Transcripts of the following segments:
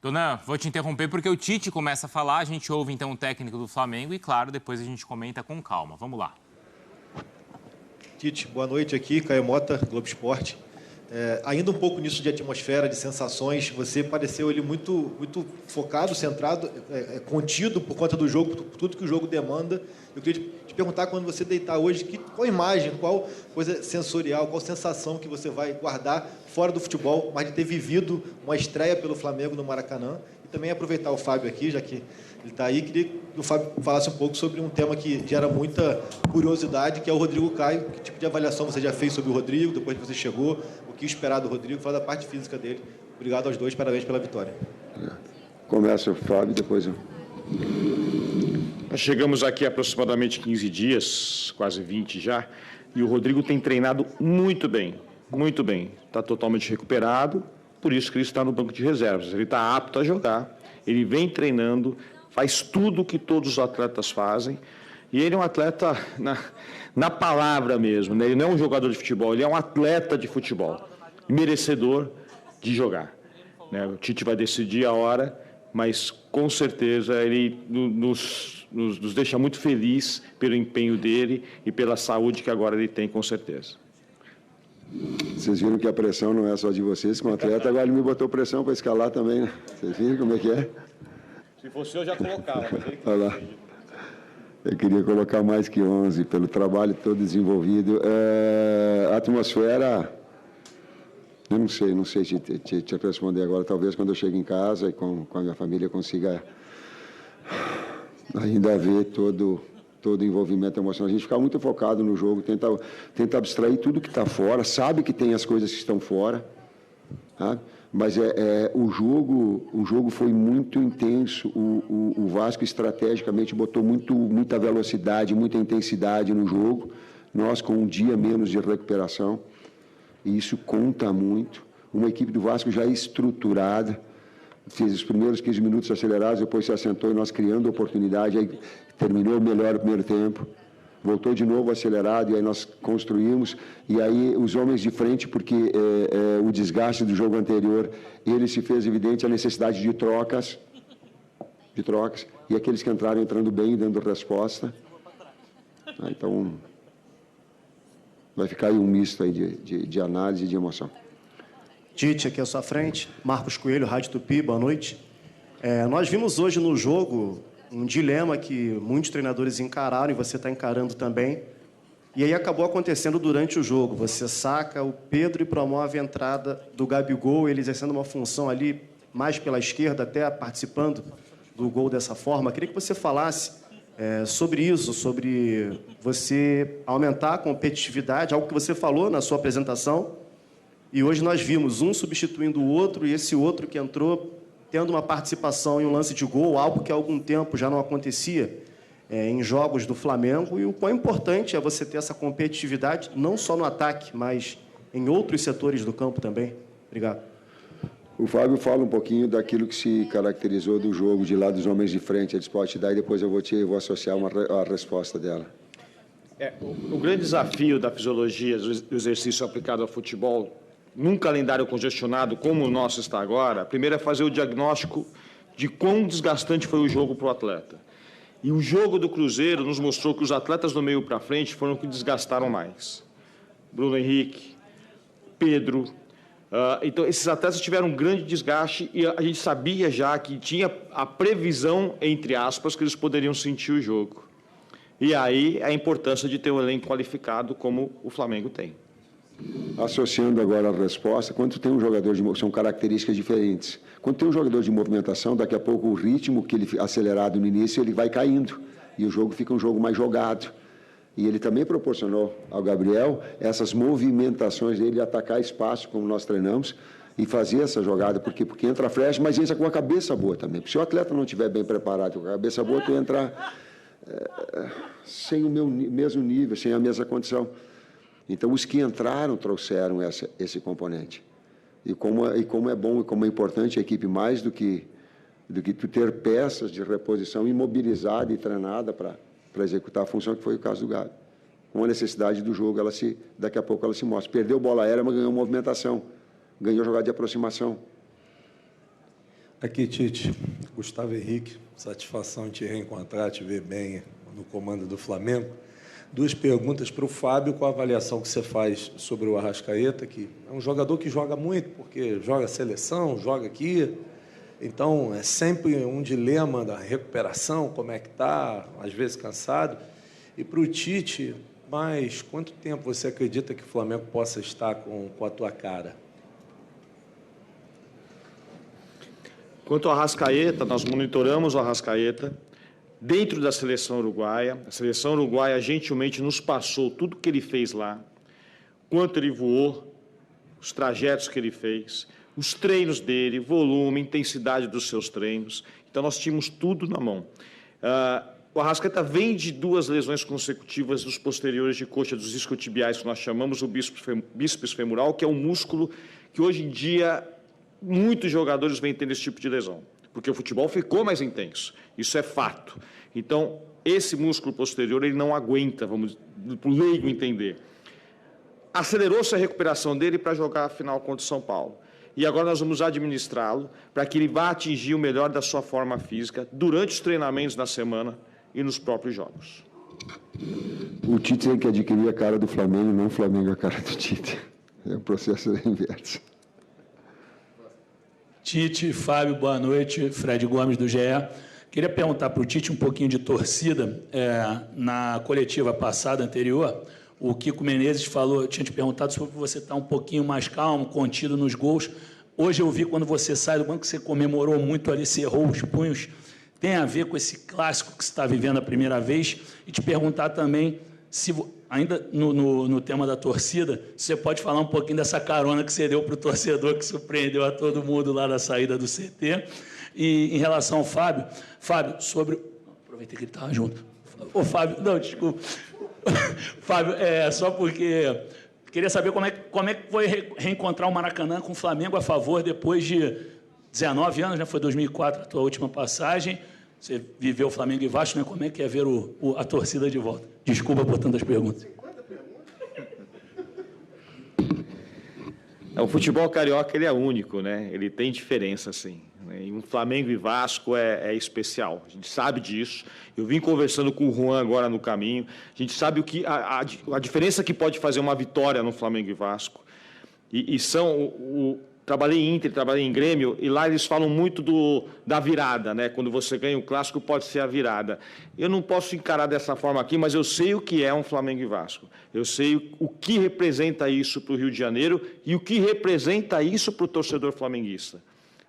Dona, vou te interromper porque o Tite começa a falar, a gente ouve então o técnico do Flamengo e, claro, depois a gente comenta com calma. Vamos lá. Tite, boa noite aqui, Caio Mota, Globo Esporte. Ainda um pouco nisso de atmosfera, de sensações, você pareceu ali muito focado, centrado, contido por conta do jogo, por tudo que o jogo demanda. Eu queria te perguntar, quando você deitar hoje, qual imagem, qual coisa sensorial, qual sensação que você vai guardar fora do futebol, mas de ter vivido uma estreia pelo Flamengo no Maracanã. E também aproveitar o Fábio aqui, já que ele está aí, queria que o Fábio falasse um pouco sobre um tema que gera muita curiosidade, que é o Rodrigo Caio. Que tipo de avaliação você já fez sobre o Rodrigo, depois que você chegou? O que esperar do Rodrigo? Fala da parte física dele. Obrigado aos dois, parabéns pela vitória. Começa o Fábio, depois eu. Nós chegamos aqui há aproximadamente 15 dias, quase 20 já, e o Rodrigo tem treinado muito bem, muito bem. Está totalmente recuperado, por isso que ele está no banco de reservas. Ele está apto a jogar, ele vem treinando, faz tudo o que todos os atletas fazem, e ele é um atleta na palavra mesmo, né? Ele não é um jogador de futebol, ele é um atleta de futebol, merecedor de jogar, né? O Tite vai decidir a hora, mas com certeza ele nos deixa muito feliz pelo empenho dele e pela saúde que agora ele tem, com certeza. Vocês viram que a pressão não é só de vocês, como atleta, agora ele me botou pressão para escalar também, né? Vocês viram como é que é? Se fosse eu, já colocava, mas ele... Olha lá. Eu queria colocar mais que 11, pelo trabalho todo desenvolvido. A atmosfera, eu não sei te responder agora. Talvez quando eu chego em casa e com a minha família eu consiga ainda ver todo o envolvimento emocional. A gente fica muito focado no jogo, tenta abstrair tudo que está fora, sabe que tem as coisas que estão fora, tá? Mas o jogo foi muito intenso. O Vasco estrategicamente botou muita velocidade, muita intensidade no jogo. Nós com um dia menos de recuperação, e isso conta muito. Uma equipe do Vasco já estruturada, fez os primeiros 15 minutos acelerados, depois se assentou e nós criando oportunidade, aí terminou melhor o primeiro tempo, voltou de novo acelerado, e aí nós construímos, e aí os homens de frente, porque o desgaste do jogo anterior, ele se fez evidente a necessidade de trocas, e aqueles que entraram entrando bem, dando resposta. Então, vai ficar aí um misto aí de análise e de emoção. Tite, aqui à sua frente. Marcos Coelho, Rádio Tupi, boa noite. Nós vimos hoje no jogo um dilema que muitos treinadores encararam e você está encarando também. E aí acabou acontecendo durante o jogo. Você saca o Pedro e promove a entrada do Gabigol, ele exercendo uma função ali mais pela esquerda, até participando do gol dessa forma. Queria que você falasse sobre isso, sobre você aumentar a competitividade, algo que você falou na sua apresentação. E hoje nós vimos um substituindo o outro e esse outro que entrou tendo uma participação em um lance de gol, algo que há algum tempo já não acontecia em jogos do Flamengo. E o quão importante é você ter essa competitividade, não só no ataque, mas em outros setores do campo também. Obrigado. O Fábio fala um pouquinho daquilo que se caracterizou do jogo de lá dos homens de frente. Eles podem te dar e depois eu vou associar a resposta dela. O grande desafio da fisiologia do exercício aplicado ao futebol, num calendário congestionado como o nosso está agora, primeiro é fazer o diagnóstico de quão desgastante foi o jogo para o atleta. E o jogo do Cruzeiro nos mostrou que os atletas do meio para frente foram os que desgastaram mais. Bruno Henrique, Pedro. Então, esses atletas tiveram um grande desgaste e a gente sabia já que tinha a previsão, entre aspas, que eles poderiam sentir o jogo. E aí a importância de ter um elenco qualificado como o Flamengo tem. Associando agora a resposta, quando tem um jogador são características diferentes. Quando tem um jogador de movimentação, daqui a pouco o ritmo que ele acelerado no início, ele vai caindo. E o jogo fica um jogo mais jogado. E ele também proporcionou ao Gabriel essas movimentações dele de atacar espaço, como nós treinamos, e fazer essa jogada, porque entra flecha, mas entra com a cabeça boa também. Porque se o atleta não estiver bem preparado com a cabeça boa, tu entra sem o mesmo nível, sem a mesma condição. Então, os que entraram trouxeram esse componente. E como é bom e como é importante a equipe, mais do que tu ter peças de reposição imobilizada e treinada para executar a função, que foi o caso do Gabi. Com a necessidade do jogo, daqui a pouco ela se mostra. Perdeu bola aérea, mas ganhou movimentação. Ganhou jogada de aproximação. Aqui, Tite. Gustavo Henrique, satisfação em te reencontrar, te ver bem no comando do Flamengo. Duas perguntas para o Fábio, qual a avaliação que você faz sobre o Arrascaeta, que é um jogador que joga muito, porque joga seleção, joga aqui, então é sempre um dilema da recuperação, como é que está, às vezes cansado. E para o Tite, mas quanto tempo você acredita que o Flamengo possa estar com a tua cara? Quanto ao Arrascaeta, nós monitoramos o Arrascaeta dentro da seleção uruguaia. A seleção uruguaia gentilmente nos passou tudo que ele fez lá, quanto ele voou, os trajetos que ele fez, os treinos dele, volume, intensidade dos seus treinos. Então, nós tínhamos tudo na mão. O Arrascaeta vem de 2 lesões consecutivas dos posteriores de coxa dos isquiotibiais, que nós chamamos o bíceps femoral, que é um músculo que, hoje em dia, muitos jogadores vêm tendo esse tipo de lesão, porque o futebol ficou mais intenso. Isso é fato. Então, esse músculo posterior, ele não aguenta, vamos, para o leigo entender. Acelerou-se a recuperação dele para jogar a final contra o São Paulo. E agora nós vamos administrá-lo para que ele vá atingir o melhor da sua forma física durante os treinamentos na semana e nos próprios jogos. O Tite tem que adquirir a cara do Flamengo, não o Flamengo a cara do Tite. É um processo inverso. Tite, Fábio, boa noite. Fred Gomes, do GE. Queria perguntar para o Tite um pouquinho de torcida. Na coletiva passada, anterior, o Kiko Menezes falou, tinha te perguntado sobre você estar um pouquinho mais calmo, contido nos gols. Hoje eu vi, quando você sai do banco, que você comemorou muito ali, cerrou os punhos. Tem a ver com esse clássico que você está vivendo a primeira vez? E te perguntar também, se ainda no tema da torcida, você pode falar um pouquinho dessa carona que você deu para o torcedor, que surpreendeu a todo mundo lá na saída do CT. E em relação ao Fábio, sobre... Aproveitei que ele estava junto. Ô, Fábio, não, desculpa. Fábio, só porque... Queria saber como é que foi reencontrar o Maracanã com o Flamengo a favor depois de 19 anos, né? Foi 2004 a tua última passagem. Você viveu o Flamengo e Vasco, né? Como é que é ver a torcida de volta? Desculpa por tantas perguntas. O futebol carioca, ele é único, né? Ele tem diferença, sim. E um Flamengo e Vasco é especial. A gente sabe disso. Eu vim conversando com o Juan agora no caminho. A gente sabe a diferença que pode fazer uma vitória no Flamengo e Vasco. Trabalhei em Inter, trabalhei em Grêmio, e lá eles falam muito da virada, né? Quando você ganha um clássico, pode ser a virada. Eu não posso encarar dessa forma aqui, mas eu sei o que é um Flamengo e Vasco. Eu sei o que representa isso para o Rio de Janeiro e o que representa isso para o torcedor flamenguista.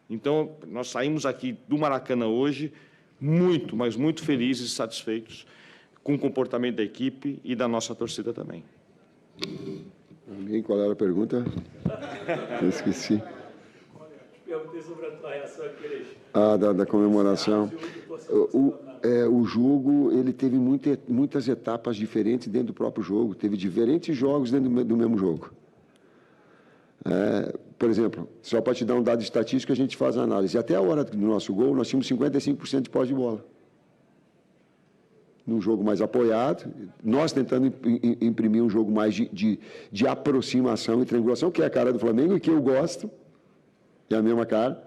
Então, nós saímos aqui do Maracanã hoje muito, mas muito felizes e satisfeitos com o comportamento da equipe e da nossa torcida também. Qual era a pergunta? Eu esqueci. Perguntei sobre a tua reação àqueles... Da comemoração. O jogo, ele teve muitas etapas diferentes dentro do próprio jogo. Teve diferentes jogos dentro do mesmo jogo. Por exemplo, só para te dar um dado estatístico, a gente faz a análise. Até a hora do nosso gol, nós tínhamos 55% de posse de bola. Num jogo mais apoiado, nós tentando imprimir um jogo mais de aproximação e triangulação, que é a cara do Flamengo e que eu gosto, é a mesma cara,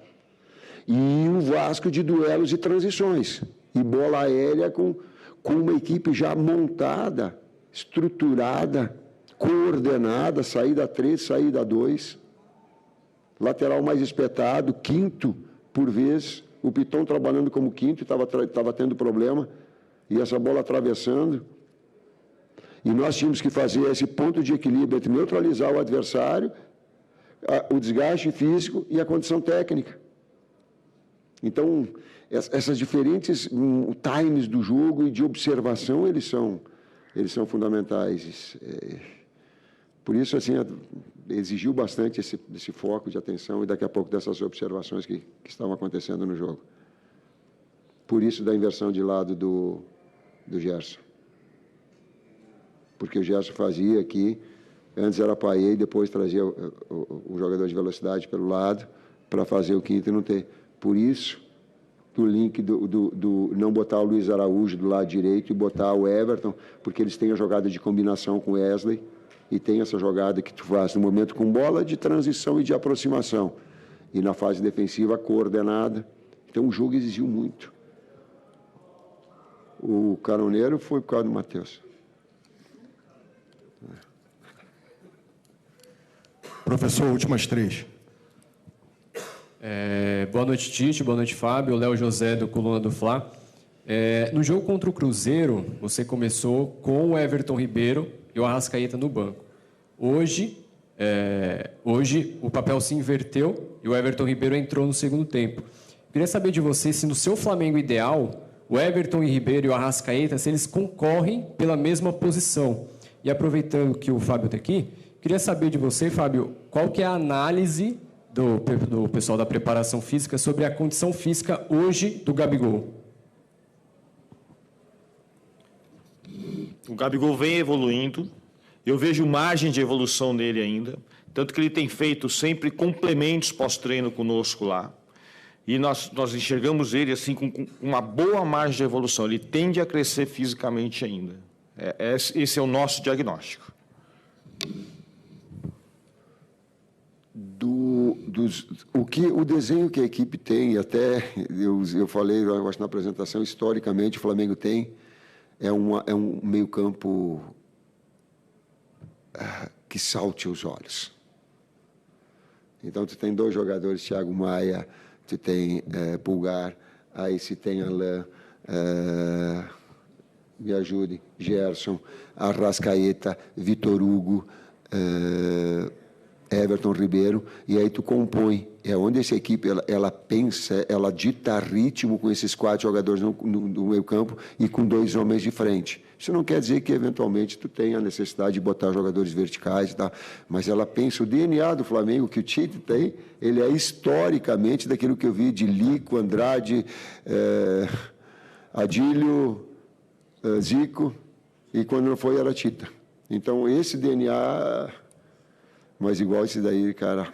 e o Vasco de duelos e transições, e bola aérea com uma equipe já montada, estruturada, coordenada, saída 3, saída 2, lateral mais espetado, quinto por vez, o Piton trabalhando como quinto, estava tendo problema, e essa bola atravessando, e nós tínhamos que fazer esse ponto de equilíbrio entre neutralizar o adversário, o desgaste físico e a condição técnica. Então, essas diferentes times do jogo e de observação, eles são fundamentais. Por isso, assim, exigiu bastante esse foco de atenção e daqui a pouco dessas observações que estavam acontecendo no jogo. Por isso, da inversão de lado do Gerson. Porque o Gerson fazia aqui, antes era Payet, depois trazia o jogador de velocidade pelo lado para fazer o quinto e não ter. Por isso, o link do não botar o Luiz Araújo do lado direito e botar o Everton, porque eles têm a jogada de combinação com o Wesley e tem essa jogada que tu faz no momento com bola de transição e de aproximação. e na fase defensiva coordenada. Então, o jogo exigiu muito. O caroneiro foi por causa do Matheus. Professor, últimas 3. Boa noite, Tite. Boa noite, Fábio. Léo José, do Coluna do Fla. No jogo contra o Cruzeiro, você começou com o Everton Ribeiro e o Arrascaeta no banco. Hoje o papel se inverteu e o Everton Ribeiro entrou no segundo tempo. Queria saber de você se no seu Flamengo ideal, o Everton Ribeiro e o Arrascaeta, se eles concorrem pela mesma posição. E aproveitando que o Fábio está aqui, queria saber de você, Fábio, qual que é a análise do pessoal da preparação física sobre a condição física hoje do Gabigol? O Gabigol vem evoluindo, eu vejo margem de evolução nele ainda, tanto que ele tem feito sempre complementos pós-treino conosco lá, e nós enxergamos ele assim com uma boa margem de evolução, ele tende a crescer fisicamente ainda. Esse é o nosso diagnóstico. O desenho que a equipe tem, até eu falei, eu acho na apresentação, historicamente o Flamengo tem, é um meio-campo que salte os olhos. Então, tu tem 2 jogadores, Thiago Maia, tu tem Pulgar, aí se tem Alain, me ajude, Gerson, Arrascaeta, Vitor Hugo, Everton Ribeiro, e aí tu compõe. É onde essa equipe ela pensa, ela dita ritmo com esses 4 jogadores no meio campo e com 2 homens de frente. Isso não quer dizer que, eventualmente, tu tenha a necessidade de botar jogadores verticais, tá? Mas ela pensa, o DNA do Flamengo, que o Tite tem, ele é historicamente daquilo que eu vi de Lico, Andrade, Adílio, Zico, e quando não foi, era Tita. Então, esse DNA... Mas igual esse daí, cara...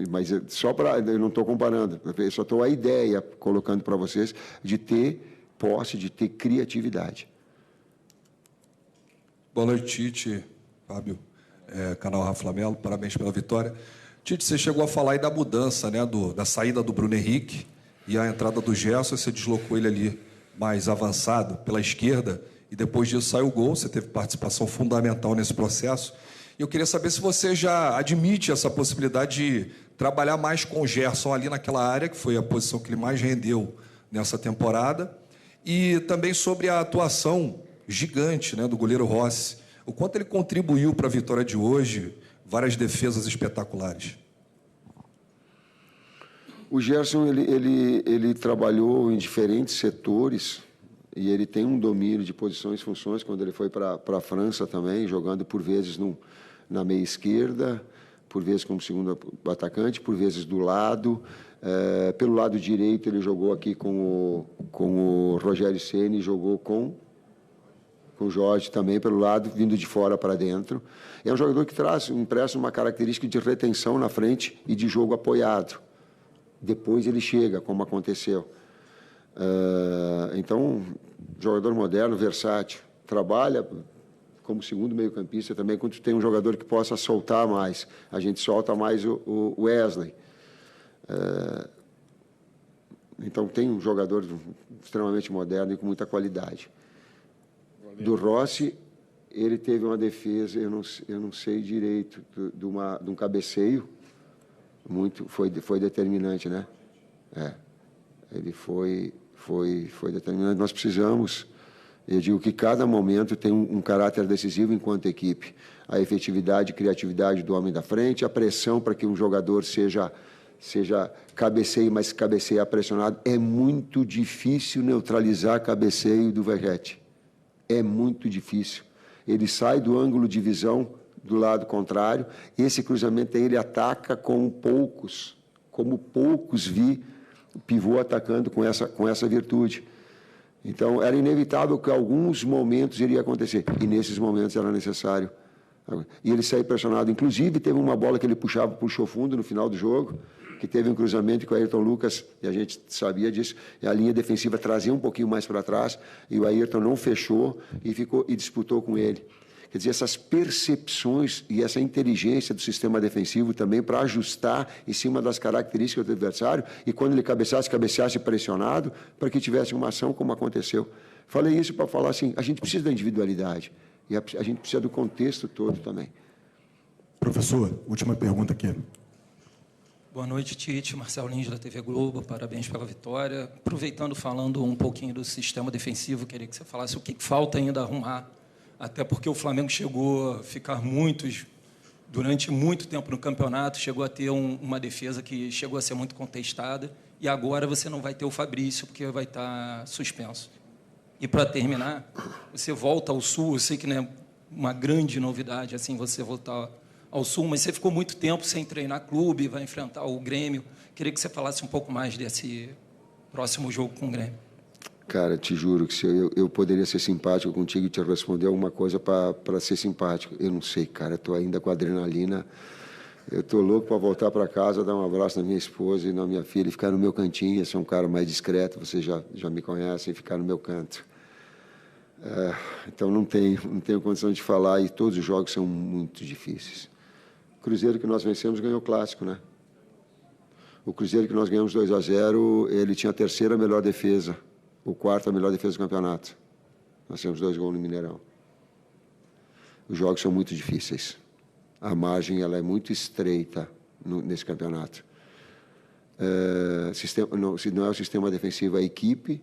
Mas só para... Eu não estou comparando, eu só estou a ideia colocando para vocês de ter posse, de ter criatividade. Boa noite, Tite, Fábio, canal Rafa Melo, parabéns pela vitória. Tite, você chegou a falar aí da mudança, né, da saída do Bruno Henrique e a entrada do Gerson, você deslocou ele ali mais avançado pela esquerda e depois disso saiu o gol, você teve participação fundamental nesse processo. E eu queria saber se você já admite essa possibilidade de trabalhar mais com o Gerson ali naquela área, que foi a posição que ele mais rendeu nessa temporada, e também sobre a atuação gigante, né, do goleiro Rossi. O quanto ele contribuiu para a vitória de hoje, várias defesas espetaculares. O Gerson, ele trabalhou em diferentes setores e ele tem um domínio de posições e funções quando ele foi para a França também, jogando por vezes na meia esquerda, por vezes como segundo atacante, por vezes do lado. Pelo lado direito, ele jogou aqui com o Rogério Ceni, jogou com o Jorge também, pelo lado, vindo de fora para dentro. É um jogador que empresta uma característica de retenção na frente e de jogo apoiado. Depois ele chega, como aconteceu. Então, jogador moderno, versátil, trabalha como segundo meio-campista também, quando tem um jogador que possa soltar mais. A gente solta mais o Wesley. Então, tem um jogador extremamente moderno e com muita qualidade. Do Rossi, ele teve uma defesa, eu não sei direito, de um cabeceio, foi determinante, né? Ele foi determinante. Nós precisamos, eu digo que cada momento tem um caráter decisivo enquanto equipe. A efetividade e criatividade do homem da frente, a pressão para que um jogador seja cabeceio, mas cabeceia pressionado. É muito difícil neutralizar cabeceio do Verratti. É muito difícil. Ele sai do ângulo de visão do lado contrário, esse cruzamento aí ele ataca como poucos vi o pivô atacando com essa virtude. Então, era inevitável que alguns momentos iria acontecer, e nesses momentos era necessário. E ele saiu pressionado. Inclusive, teve uma bola que ele puxou fundo no final do jogo, que teve um cruzamento com o Ayrton Lucas, e a gente sabia disso, e a linha defensiva trazia um pouquinho mais para trás, e o Ayrton não fechou e disputou com ele. Quer dizer, essas percepções e essa inteligência do sistema defensivo também para ajustar em cima das características do adversário e quando ele cabeceasse pressionado para que tivesse uma ação como aconteceu. Falei isso para falar assim, a gente precisa da individualidade e a gente precisa do contexto todo também. Professor, última pergunta aqui. Boa noite, Tite. Marcelo Lins, da TV Globo. Parabéns pela vitória. Aproveitando, falando um pouquinho do sistema defensivo, queria que você falasse o que falta ainda arrumar, até porque o Flamengo chegou a ficar durante muito tempo no campeonato, chegou a ter uma defesa que chegou a ser muito contestada, e agora você não vai ter o Fabrício, porque vai estar suspenso. E, para terminar, você volta ao Sul, eu sei que não é uma grande novidade assim você voltar ao Sul, mas você ficou muito tempo sem treinar clube, vai enfrentar o Grêmio. Queria que você falasse um pouco mais desse próximo jogo com o Grêmio. Cara, te juro que se eu poderia ser simpático contigo e te responder alguma coisa para ser simpático. Eu não sei, cara, estou ainda com adrenalina. Eu estou louco para voltar para casa, dar um abraço na minha esposa e na minha filha e ficar no meu cantinho. Eu sou um cara mais discreto, vocês já me conhecem, ficar no meu canto. Então não tenho condição de falar e todos os jogos são muito difíceis. O Cruzeiro que nós vencemos ganhou o Clássico, né? O Cruzeiro que nós ganhamos 2-0, ele tinha a terceira melhor defesa, o quarto a melhor defesa do campeonato. Nós temos 2 gols no Mineirão. Os jogos são muito difíceis. A margem ela é muito estreita nesse campeonato. Não é o sistema defensivo, a equipe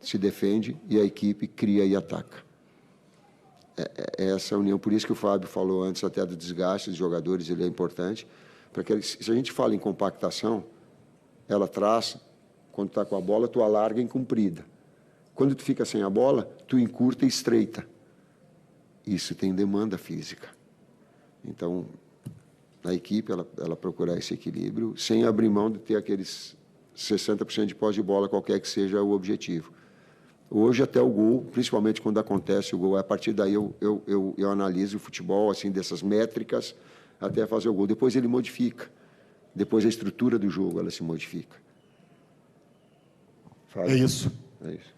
se defende e a equipe cria e ataca. É essa união, por isso que o Fábio falou antes até do desgaste dos jogadores, ele é importante, porque se a gente fala em compactação, ela traz, quando está com a bola, tu alarga em comprida. Quando tu fica sem a bola, tu encurta e estreita. Isso tem demanda física. Então, a equipe, ela procurar esse equilíbrio, sem abrir mão de ter aqueles 60% de posse de bola, qualquer que seja o objetivo. Hoje, até o gol, principalmente quando acontece o gol, a partir daí eu analiso o futebol, assim, dessas métricas, até fazer o gol. Depois ele modifica. Depois a estrutura do jogo, ela se modifica. É isso. É isso.